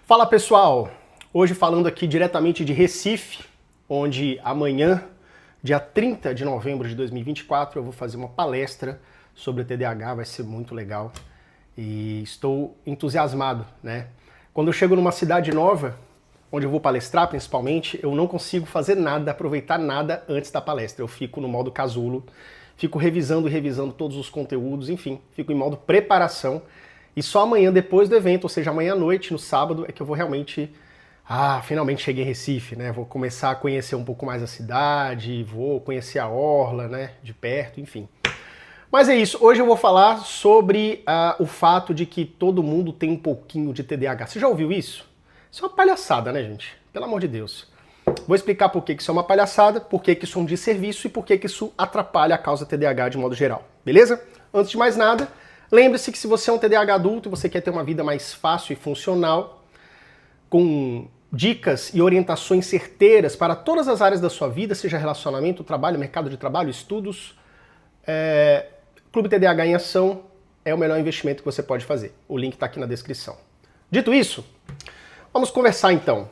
Fala pessoal, hoje falando aqui diretamente de Recife, onde amanhã, dia 30 de novembro de 2024, eu vou fazer uma palestra sobre o TDAH, vai ser muito legal e estou entusiasmado, né? Quando eu chego numa cidade nova, onde eu vou palestrar principalmente, eu não consigo fazer nada, aproveitar nada antes da palestra. Eu fico no modo casulo, fico revisando todos os conteúdos, enfim, fico em modo preparação. E só amanhã, depois do evento, ou seja, amanhã à noite, no sábado, é que eu vou realmente... finalmente cheguei em Recife, né? Vou começar a conhecer um pouco mais a cidade, vou conhecer a orla, né? De perto, enfim. Mas é isso, hoje eu vou falar sobre o fato de que todo mundo tem um pouquinho de TDAH. Você já ouviu isso? Isso é uma palhaçada, né, gente? Pelo amor de Deus. Vou explicar por que isso é uma palhaçada, por que isso é um desserviço e por que isso atrapalha a causa TDAH de modo geral, beleza? Antes de mais nada, lembre-se que se você é um TDAH adulto e você quer ter uma vida mais fácil e funcional, com dicas e orientações certeiras para todas as áreas da sua vida, seja relacionamento, trabalho, mercado de trabalho, estudos, Clube TDAH em Ação é o melhor investimento que você pode fazer. O link está aqui na descrição. Dito isso, vamos conversar então.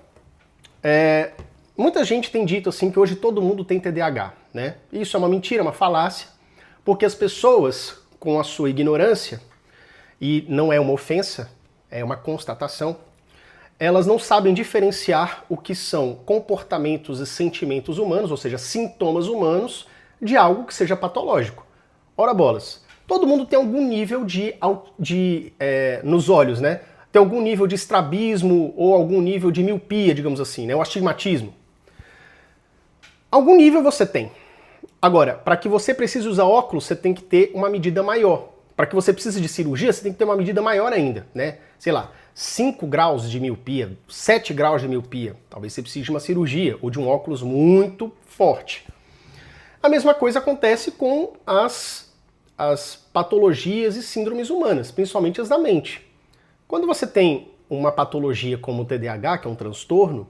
Muita gente tem dito assim que hoje todo mundo tem TDAH, né? Isso é uma mentira, uma falácia, porque as pessoas, com a sua ignorância, e não é uma ofensa, é uma constatação, elas não sabem diferenciar o que são comportamentos e sentimentos humanos, ou seja, sintomas humanos, de algo que seja patológico. Ora bolas, todo mundo tem algum nível nos olhos, né? Tem algum nível de estrabismo ou algum nível de miopia, digamos assim, né? O astigmatismo. Algum nível você tem. Agora, para que você precise usar óculos, você tem que ter uma medida maior. Para que você precise de cirurgia, você tem que ter uma medida maior ainda, né? Sei lá, 5 graus de miopia, 7 graus de miopia. Talvez você precise de uma cirurgia ou de um óculos muito forte. A mesma coisa acontece com as patologias e síndromes humanas, principalmente as da mente. Quando você tem uma patologia como o TDAH, que é um transtorno,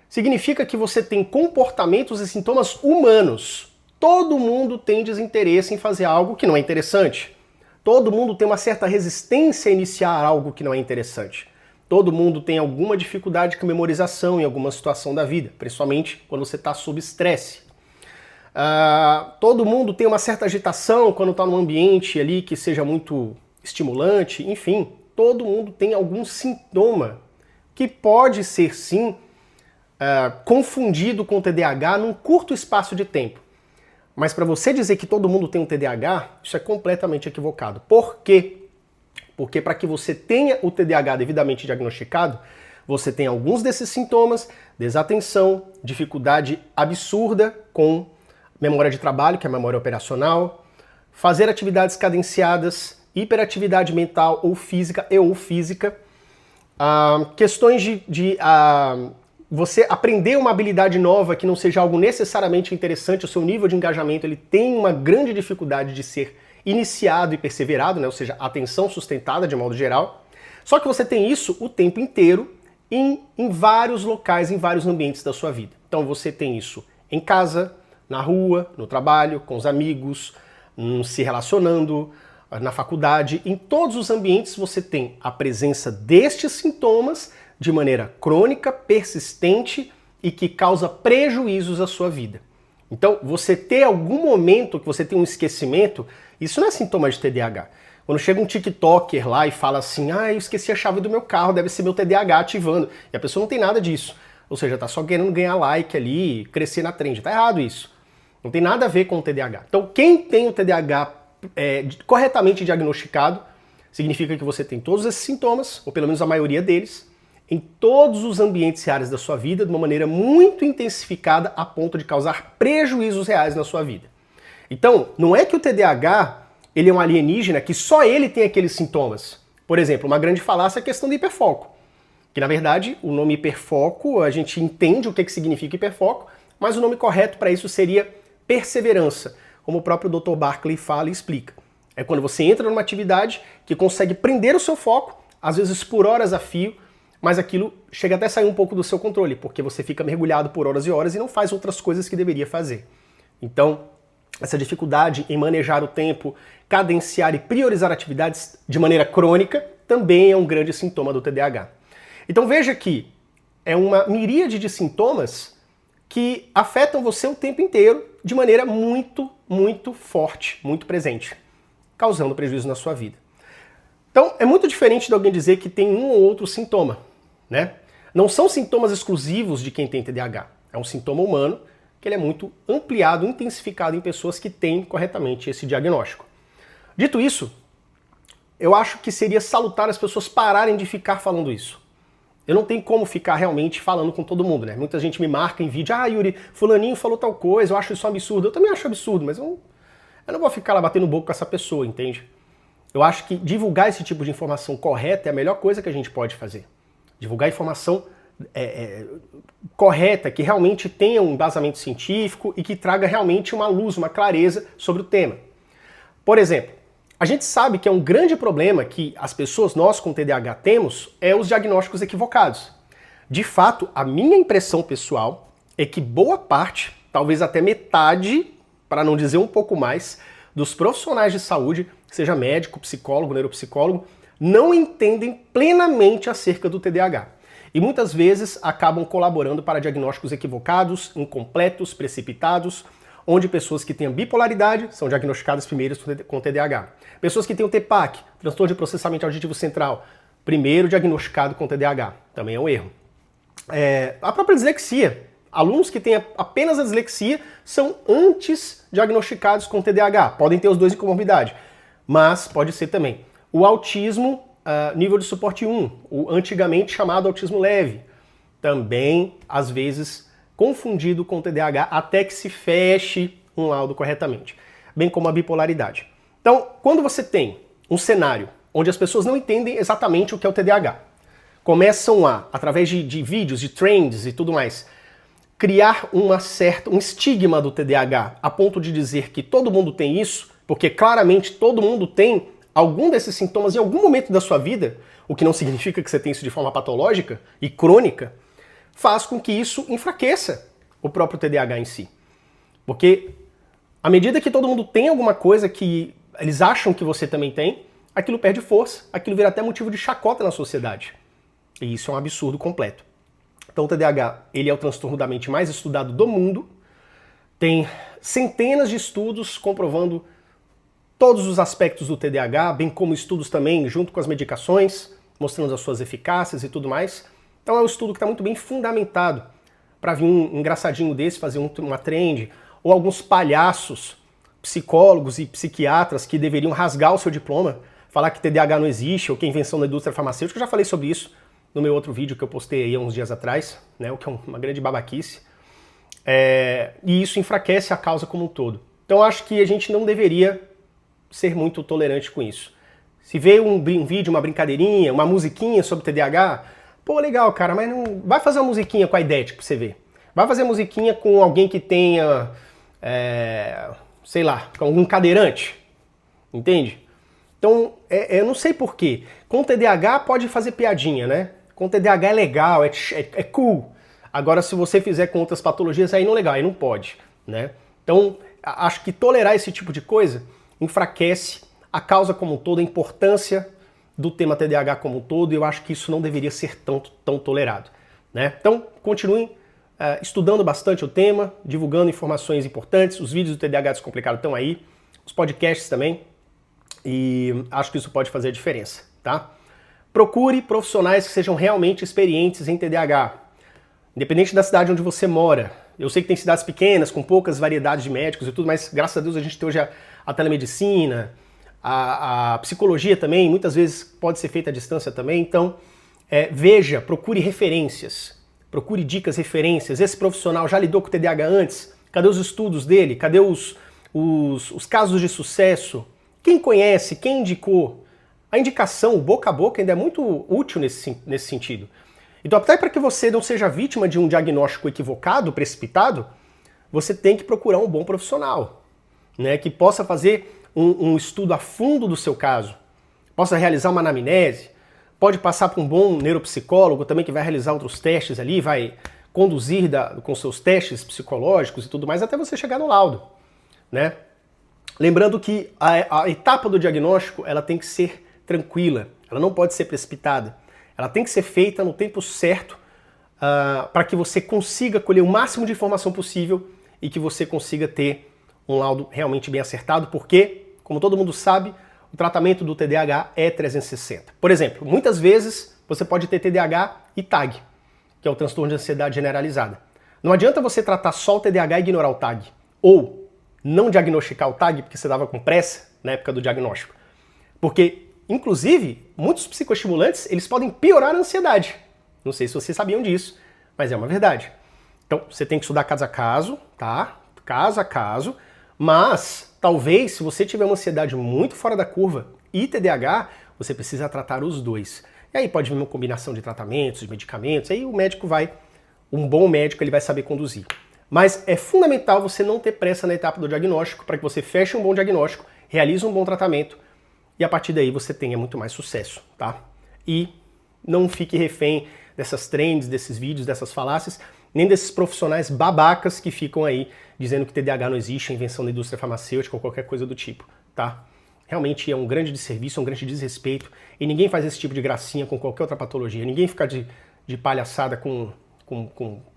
significa que você tem comportamentos e sintomas humanos. Todo mundo tem desinteresse em fazer algo que não é interessante. Todo mundo tem uma certa resistência a iniciar algo que não é interessante. Todo mundo tem alguma dificuldade com memorização em alguma situação da vida, principalmente quando você está sob estresse. Todo mundo tem uma certa agitação quando está num ambiente ali que seja muito estimulante, enfim, todo mundo tem algum sintoma que pode ser sim confundido com TDAH num curto espaço de tempo. Mas para você dizer que todo mundo tem um TDAH, isso é completamente equivocado. Por quê? Porque para que você tenha o TDAH devidamente diagnosticado, você tem alguns desses sintomas: desatenção, dificuldade absurda com memória de trabalho, que é a memória operacional, fazer atividades cadenciadas, hiperatividade mental ou física, questões de você aprender uma habilidade nova que não seja algo necessariamente interessante, o seu nível de engajamento ele tem uma grande dificuldade de ser iniciado e perseverado, né? Ou seja, atenção sustentada de modo geral. Só que você tem isso o tempo inteiro em vários locais, em vários ambientes da sua vida. Então você tem isso em casa, na rua, no trabalho, com os amigos, se relacionando, na faculdade. Em todos os ambientes você tem a presença destes sintomas de maneira crônica, persistente e que causa prejuízos à sua vida. Então, você ter algum momento que você tem um esquecimento, isso não é sintoma de TDAH. Quando chega um TikToker lá e fala assim, eu esqueci a chave do meu carro, deve ser meu TDAH ativando. E a pessoa não tem nada disso. Ou seja, tá só querendo ganhar like ali, crescer na trend. Tá errado isso. Não tem nada a ver com o TDAH. Então, quem tem o TDAH corretamente diagnosticado, significa que você tem todos esses sintomas, ou pelo menos a maioria deles, em todos os ambientes e áreas da sua vida, de uma maneira muito intensificada, a ponto de causar prejuízos reais na sua vida. Então, não é que o TDAH ele é um alienígena que só ele tem aqueles sintomas. Por exemplo, uma grande falácia é a questão do hiperfoco. Que, na verdade, o nome hiperfoco, a gente entende o que significa hiperfoco, mas o nome correto para isso seria perseverança, como o próprio Dr. Barkley fala e explica. É quando você entra numa atividade que consegue prender o seu foco, às vezes por horas a fio, mas aquilo chega até a sair um pouco do seu controle, porque você fica mergulhado por horas e horas e não faz outras coisas que deveria fazer. Então, essa dificuldade em manejar o tempo, cadenciar e priorizar atividades de maneira crônica, também é um grande sintoma do TDAH. Então veja que é uma miríade de sintomas que afetam você o tempo inteiro de maneira muito, muito forte, muito presente, causando prejuízo na sua vida. Então é muito diferente de alguém dizer que tem um ou outro sintoma, né? Não são sintomas exclusivos de quem tem TDAH. É um sintoma humano que ele é muito ampliado, intensificado em pessoas que têm corretamente esse diagnóstico. Dito isso, eu acho que seria salutar as pessoas pararem de ficar falando isso. Eu não tenho como ficar realmente falando com todo mundo, né? Muita gente me marca em vídeo, Yuri, fulaninho falou tal coisa, eu acho isso um absurdo. Eu também acho absurdo, mas eu não vou ficar lá batendo boca com essa pessoa, entende? Eu acho que divulgar esse tipo de informação correta é a melhor coisa que a gente pode fazer. Divulgar informação correta, que realmente tenha um embasamento científico e que traga realmente uma luz, uma clareza sobre o tema. Por exemplo, a gente sabe que é um grande problema que as pessoas, nós com TDAH temos, é os diagnósticos equivocados. De fato, a minha impressão pessoal é que boa parte, talvez até metade, para não dizer um pouco mais, dos profissionais de saúde, seja médico, psicólogo, neuropsicólogo, não entendem plenamente acerca do TDAH. E muitas vezes acabam colaborando para diagnósticos equivocados, incompletos, precipitados, onde pessoas que têm bipolaridade são diagnosticadas primeiro com TDAH. Pessoas que têm o TPAC, transtorno de processamento auditivo central, primeiro diagnosticado com TDAH. Também é um erro. A própria dislexia. Alunos que têm apenas a dislexia são antes diagnosticados com TDAH. Podem ter os dois em comorbidade, mas pode ser também. O autismo, nível de suporte 1, o antigamente chamado autismo leve, também, às vezes, confundido com TDAH até que se feche um laudo corretamente, bem como a bipolaridade. Então, quando você tem um cenário onde as pessoas não entendem exatamente o que é o TDAH, começam através de vídeos, de trends e tudo mais, criar um estigma do TDAH a ponto de dizer que todo mundo tem isso, porque claramente todo mundo tem algum desses sintomas em algum momento da sua vida, o que não significa que você tem isso de forma patológica e crônica, faz com que isso enfraqueça o próprio TDAH em si. Porque à medida que todo mundo tem alguma coisa que eles acham que você também tem, aquilo perde força, aquilo vira até motivo de chacota na sociedade. E isso é um absurdo completo. Então o TDAH, ele é o transtorno da mente mais estudado do mundo, tem centenas de estudos comprovando todos os aspectos do TDAH, bem como estudos também junto com as medicações, mostrando as suas eficácias e tudo mais. Então é um estudo que está muito bem fundamentado para vir um engraçadinho desse, fazer uma trend, ou alguns palhaços, psicólogos e psiquiatras que deveriam rasgar o seu diploma, falar que TDAH não existe, ou que é invenção da indústria farmacêutica. Eu já falei sobre isso no meu outro vídeo que eu postei aí há uns dias atrás, né, o que é uma grande babaquice. E isso enfraquece a causa como um todo. Então acho que a gente não deveria ser muito tolerante com isso. Se vê um vídeo, uma brincadeirinha, uma musiquinha sobre TDAH, pô, legal, cara, mas não vai fazer uma musiquinha com a IDET pra você ver. Vai fazer musiquinha com alguém que tenha, sei lá, com algum cadeirante, entende? Então, eu não sei porquê. Com TDAH pode fazer piadinha, né? Com TDAH é legal, é cool. Agora, se você fizer com outras patologias, aí não é legal, aí não pode, né? Então, acho que tolerar esse tipo de coisa enfraquece a causa como um todo, a importância do tema TDAH como um todo, e eu acho que isso não deveria ser tão tolerado, né? Então, continuem estudando bastante o tema, divulgando informações importantes, os vídeos do TDAH Descomplicado estão aí, os podcasts também, e acho que isso pode fazer a diferença, tá? Procure profissionais que sejam realmente experientes em TDAH, independente da cidade onde você mora. Eu sei que tem cidades pequenas, com poucas variedades de médicos e tudo, mas graças a Deus a gente tem hoje a telemedicina, a psicologia também, muitas vezes pode ser feita à distância também. Então, veja, procure referências, procure dicas, referências. Esse profissional já lidou com o TDAH antes? Cadê os estudos dele? Cadê os casos de sucesso? Quem conhece? Quem indicou? A indicação, o boca a boca, ainda é muito útil nesse sentido. Então, até para que você não seja vítima de um diagnóstico equivocado, precipitado, você tem que procurar um bom profissional, né, que possa fazer um estudo a fundo do seu caso, possa realizar uma anamnese, pode passar por um bom neuropsicólogo também que vai realizar outros testes ali, vai conduzir com seus testes psicológicos e tudo mais até você chegar no laudo, né? Lembrando que a etapa do diagnóstico ela tem que ser tranquila, ela não pode ser precipitada. Ela tem que ser feita no tempo certo para que você consiga colher o máximo de informação possível e que você consiga ter um laudo realmente bem acertado, porque, como todo mundo sabe, o tratamento do TDAH é 360. Por exemplo, muitas vezes você pode ter TDAH e TAG, que é o transtorno de ansiedade generalizada. Não adianta você tratar só o TDAH e ignorar o TAG, ou não diagnosticar o TAG porque você estava com pressa na época do diagnóstico. Porque, inclusive, muitos psicoestimulantes, eles podem piorar a ansiedade. Não sei se vocês sabiam disso, mas é uma verdade. Então, você tem que estudar caso a caso, tá? Caso a caso, mas talvez, se você tiver uma ansiedade muito fora da curva e TDAH, você precisa tratar os dois. E aí pode vir uma combinação de tratamentos, de medicamentos, aí o médico um bom médico, ele vai saber conduzir. Mas é fundamental você não ter pressa na etapa do diagnóstico para que você feche um bom diagnóstico, realize um bom tratamento e a partir daí você tenha muito mais sucesso, tá? E não fique refém dessas trends, desses vídeos, dessas falácias, nem desses profissionais babacas que ficam aí dizendo que TDAH não existe, invenção da indústria farmacêutica ou qualquer coisa do tipo, tá? Realmente é um grande desserviço, um grande desrespeito e ninguém faz esse tipo de gracinha com qualquer outra patologia, ninguém fica de palhaçada com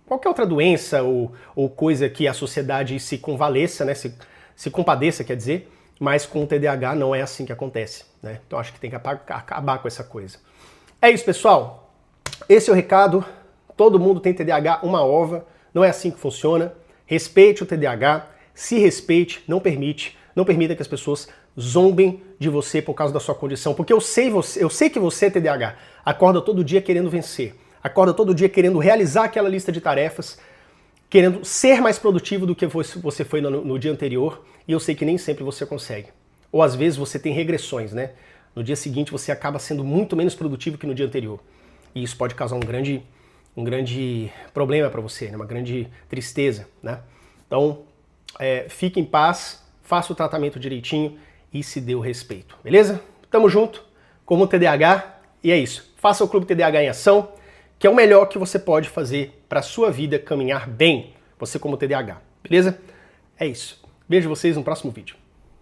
qualquer outra doença ou coisa que a sociedade se convaleça, né? Se compadeça, quer dizer, mas com o TDAH não é assim que acontece, né? Então acho que tem que acabar com essa coisa. É isso, pessoal. Esse é o recado. Todo mundo tem TDAH, uma ova. Não é assim que funciona. Respeite o TDAH, se respeite, não permita que as pessoas zombem de você por causa da sua condição. Porque eu sei que você é TDAH. Acorda todo dia querendo vencer. Acorda todo dia querendo realizar aquela lista de tarefas, querendo ser mais produtivo do que você foi no dia anterior, e eu sei que nem sempre você consegue. Ou às vezes você tem regressões, né? No dia seguinte você acaba sendo muito menos produtivo que no dia anterior. E isso pode causar um grande problema para você, né? Uma grande tristeza, né? Então, fique em paz, faça o tratamento direitinho e se dê o respeito, beleza? Tamo junto, como TDAH, e é isso. Faça o Clube TDAH em Ação, que é o melhor que você pode fazer para a sua vida caminhar bem, você como TDAH, beleza? É isso. Vejo vocês no próximo vídeo.